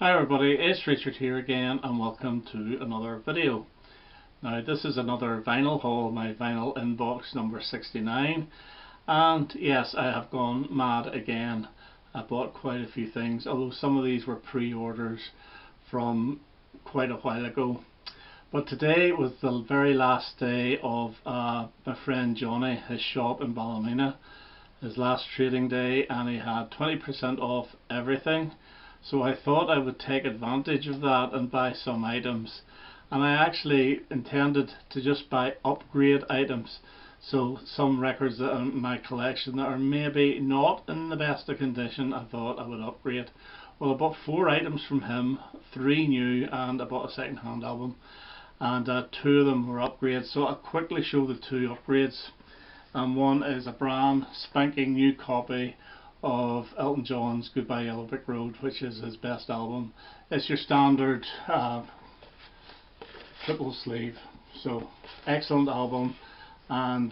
Hi everybody, it's Richard here again and welcome to another video. Now this is another vinyl haul, my vinyl inbox number 69, and yes, I have gone mad again. I bought quite a few things, although some of these were pre-orders from quite a while ago. But today was the very last day of my friend Johnny, his shop in Ballymena, his last trading day, and he had 20% off everything. So I thought I would take advantage of that and buy some items, and I actually intended to just buy upgrade items. So some records that are in my collection that are maybe not in the best of condition, I thought I would upgrade. Well, I bought 4 items from him, 3 new, and I bought a second hand album, and 2 of them were upgrades. So I'll quickly show the 2 upgrades. And one is a brand spanking new copy of Elton John's Goodbye Yellow Brick Road, which is his best album. It's your standard triple sleeve, so excellent album, and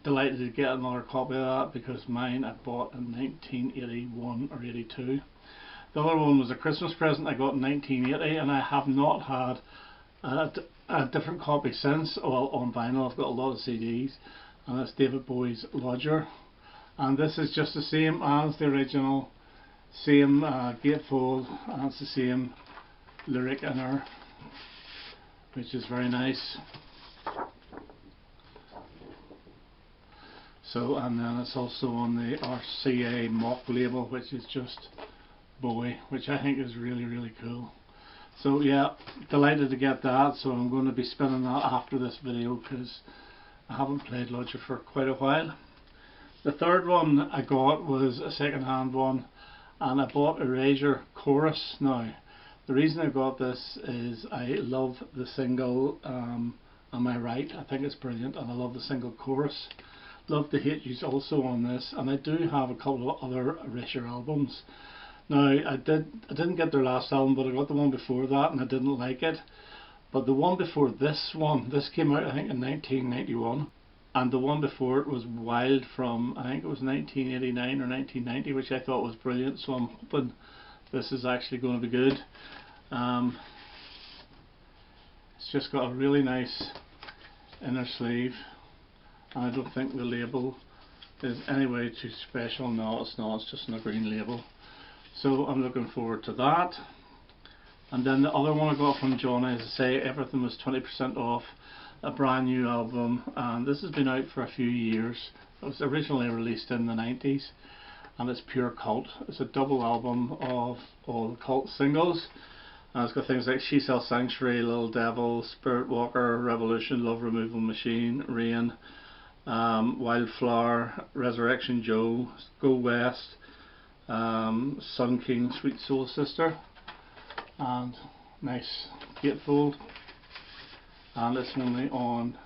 delighted to get another copy of that because mine I bought in 1981 or 82. The other one was a Christmas present I got in 1980, and I have not had a different copy since. Well, on vinyl I've got a lot of CDs, and it's David Bowie's Lodger. And this is just the same as the original, same gatefold, and it's the same lyric inner, which is very nice. So, and then it's also on the RCA mock label, which is just Bowie, which I think is really cool. So yeah, delighted to get that. So I'm going to be spinning that after this video because I haven't played Lodger for quite a while. The third one I got was a second hand one, and I bought Erasure Chorus. Now the reason I got this is I love the single Am I Right? I think it's brilliant, and I love the single chorus. Love to Hate You's also on this, and I do have a couple of other Erasure albums. Now I didn't get their last album, but I got the one before that and I didn't like it. But the one before this one, this came out I think in 1991. And the one before it was Wild from, I think it was 1989 or 1990, which I thought was brilliant, so I'm hoping this is actually going to be good. It's just got a really nice inner sleeve, and I don't think the label is anyway too special. No, it's not, it's just on a green label. So I'm looking forward to that. And then the other one I got from Johnny, as I say, everything was 20% off. A brand new album, and this has been out for a few years. It was originally released in the 90s, and it's pure cult. It's a double album of all the cult singles, and it's got things like She Sells Sanctuary, Little Devil, Spirit Walker, Revolution, Love Removal Machine, Rain, Wildflower, Resurrection Joe, Go West, Sun King, Sweet Soul Sister, and nice gatefold. And it's only on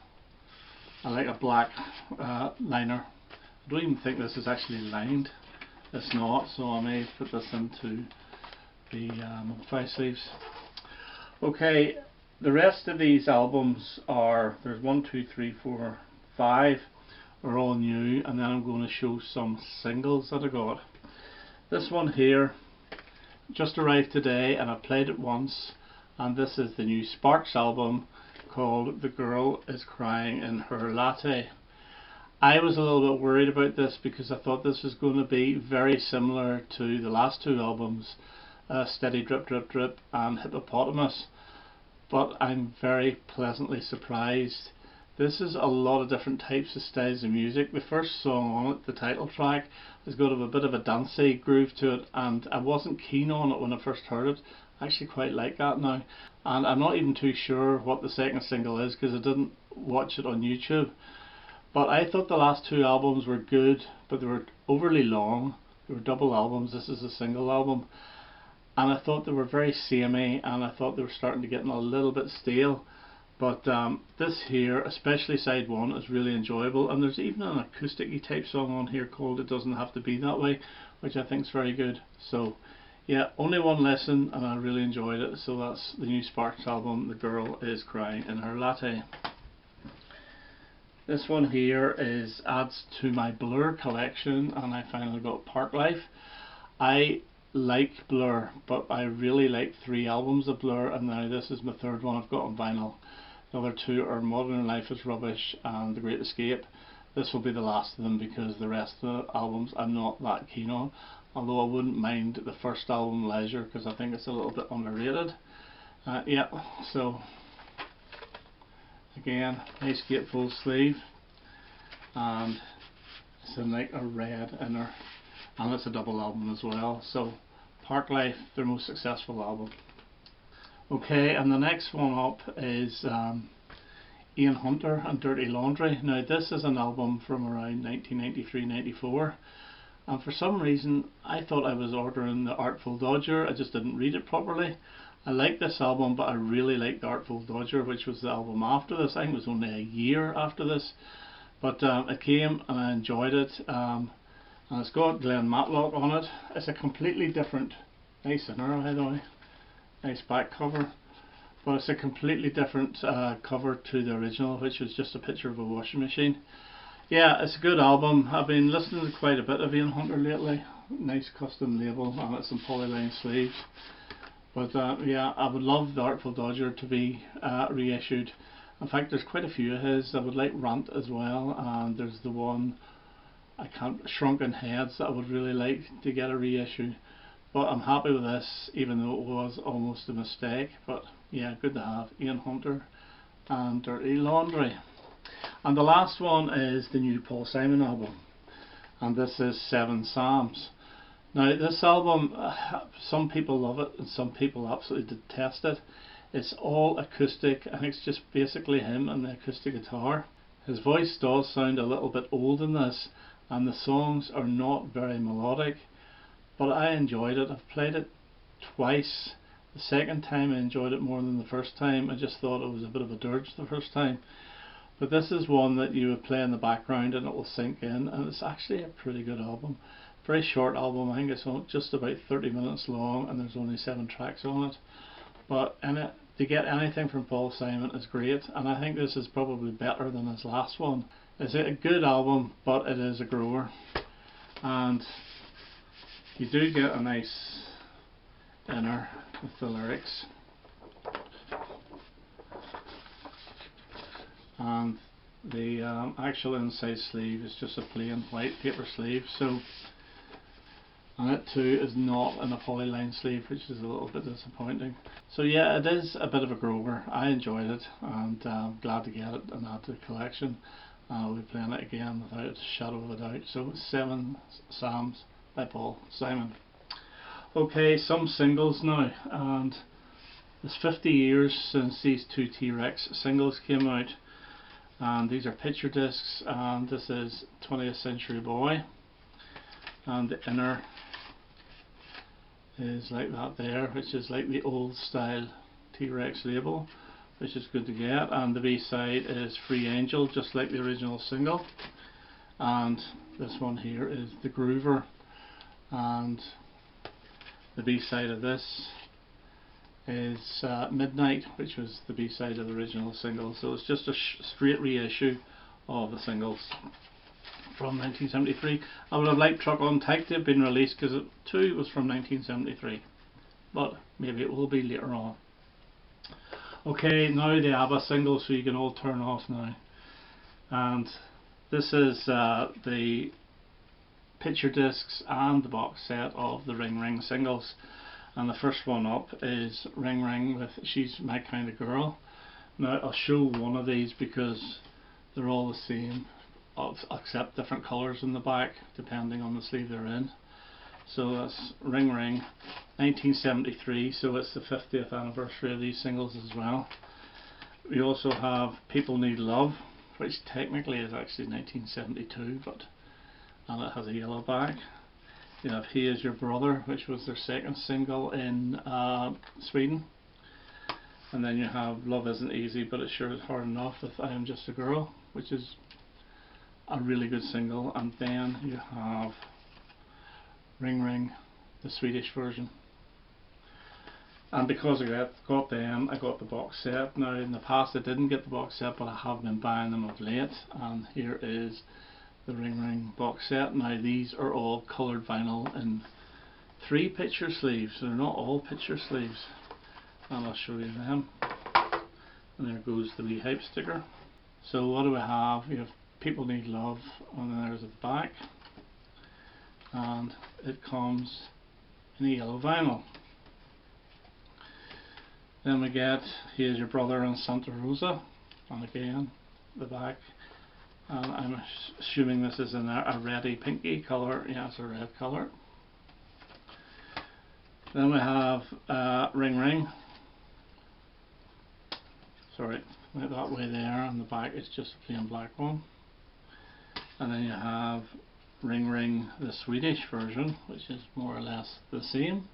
like a black liner. I don't even think this is actually lined. It's not, so I may put this into the multi sleeves. Okay, the rest of these albums are, there's 1, 2, 3, 4, 5 are all new, and then I'm going to show some singles that I got. This one here just arrived today, and I played it once, and this is the new Sparks album called The Girl Is Crying in Her Latte. I was a little bit worried about this because I thought this was going to be very similar to the last 2 albums, Steady Drip Drip Drip and Hippopotamus, but I'm very pleasantly surprised. This is a lot of different types of styles of music. The first song on it, the title track, has got a bit of a dancey groove to it, and I wasn't keen on it when I first heard it. I actually quite like that now, and I'm not even too sure what the second single is because I didn't watch it on YouTube. But I thought the last 2 albums were good, but they were overly long. They were double albums, this is a single album, and I thought they were very samey, and I thought they were starting to get a little bit stale. But this here, especially side 1, is really enjoyable, and there's even an acoustic-y type song on here called It Doesn't Have to Be That Way, which I think is very good. So yeah, only one listen and I really enjoyed it. So that's the new Sparks album, The Girl Is Crying in Her Latte. This one here adds to my Blur collection, and I finally got Park Life. I like Blur, but I really like 3 albums of Blur, and now this is my 3rd one I've got on vinyl. The other 2 are Modern Life is Rubbish and The Great Escape. This will be the last of them because the rest of the albums I'm not that keen on, although I wouldn't mind the first album, Leisure, because I think it's a little bit underrated. Yeah, so again, nice gatefold sleeve, and it's in like a red inner, and it's a double album as well. So Parklife, their most successful album. Okay, and the next one up is Ian Hunter and Dirty Laundry. Now this is an album from around 1993-94, and for some reason I thought I was ordering the Artful Dodger. I just didn't read it properly. I like this album, but I really like the Artful Dodger, which was the album after this. I think it was only a year after this, but it came and I enjoyed it. And it's got Glenn Matlock on it. It's a completely different, nice inner by the way, nice back cover, but it's a completely different cover to the original, which was just a picture of a washing machine. Yeah, it's a good album. I've been listening to quite a bit of Ian Hunter lately. Nice custom label, and it's some polyline sleeves. But yeah, I would love the Artful Dodger to be reissued. In fact, there's quite a few of his. I would like Rant as well, and there's the one, Shrunken Heads, that I would really like to get a reissue. But I'm happy with this, even though it was almost a mistake. But yeah, good to have Ian Hunter and Dirty Laundry. And the last one is the new Paul Simon album, and this is Seven Psalms. Now this album, some people love it and some people absolutely detest it. It's all acoustic, and it's just basically him and the acoustic guitar. His voice does sound a little bit old in this, and the songs are not very melodic, but I enjoyed it. I've played it twice. The second time I enjoyed it more than the first time. I just thought it was a bit of a dirge the first time. But this is one that you would play in the background and it will sink in, and it's actually a pretty good album. Very short album. I think it's just about 30 minutes long, and there's only 7 tracks on it. But in it, to get anything from Paul Simon is great, and I think this is probably better than his last one. It's a good album, but it is a grower, and you do get a nice inner with the lyrics. And the actual inside sleeve is just a plain white paper sleeve, so, and it too is not in a polyline sleeve, which is a little bit disappointing. So yeah, it is a bit of a grower. I enjoyed it, and I'm glad to get it and add to the collection. I'll be playing it again without a shadow of a doubt. So Seven Psalms by Paul Simon. Okay, some singles now, and it's 50 years since these 2 TRex singles came out. And these are picture discs, and this is 20th Century Boy, and the inner is like that there, which is like the old style TRex label, which is good to get. And the B side is Free Angel, just like the original single, and this one here is The Groover, and the B side of this is Midnight, which was the B-side of the original single. So it's just a straight reissue of the singles from 1973. I would have liked Truck on Tight to have been released, because it too was from 1973, but maybe it will be later on. Okay, now the ABBA single, so you can all turn off now. And this is the picture discs and the box set of the Ring Ring singles. And the first one up is Ring Ring with She's My Kind of Girl. Now I'll show one of these because they're all the same, except different colours in the back depending on the sleeve they're in. So that's Ring Ring 1973, so it's the 50th anniversary of these singles as well. We also have People Need Love, which technically is actually 1972, and it has a yellow back. You have He Is Your Brother, which was their second single in Sweden. And then you have Love Isn't Easy But It Sure Is Hard Enough with I Am Just a Girl, which is a really good single. And then you have Ring Ring, the Swedish version. And because I got them, I got the box set. Now in the past I didn't get the box set, but I have been buying them of late. And here is the Ring Ring box set. Now these are all coloured vinyl in 3 picture sleeves. They're not all picture sleeves, and I'll show you them. And there goes the wee hype sticker. So what do we have? We have People Need Love, and then there's at the back, and it comes in a yellow vinyl. Then we get Here's Your Brother and Santa Rosa, and again the back, and I'm assuming this is in a reddy pinky colour. Yeah, it's a red colour. Then we have Ring Ring. Sorry, went that way there, and the back is just a plain black one. And then you have Ring Ring, the Swedish version, which is more or less the same.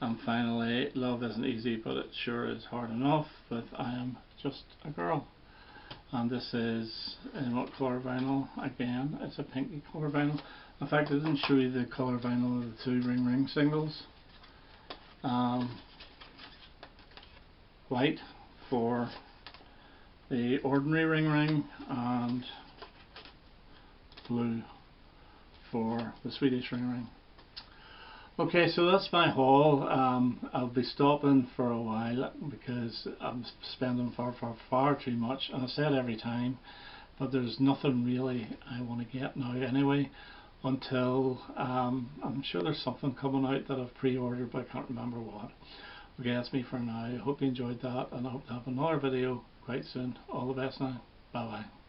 And finally, Love Isn't Easy But It Sure Is Hard Enough with I Am Just a Girl. And this is in what colour vinyl? Again, it's a pinky colour vinyl. In fact, I didn't show you the colour vinyl of the 2 Ring Ring singles. White for the ordinary Ring Ring, and blue for the Swedish Ring Ring. Okay, so that's my haul. I'll be stopping for a while because I'm spending far too much, and I say it every time, but there's nothing really I want to get now anyway, until I'm sure there's something coming out that I've pre-ordered, but I can't remember what. Okay, that's me for now. I hope you enjoyed that, and I hope to have another video quite soon. All the best now. Bye bye.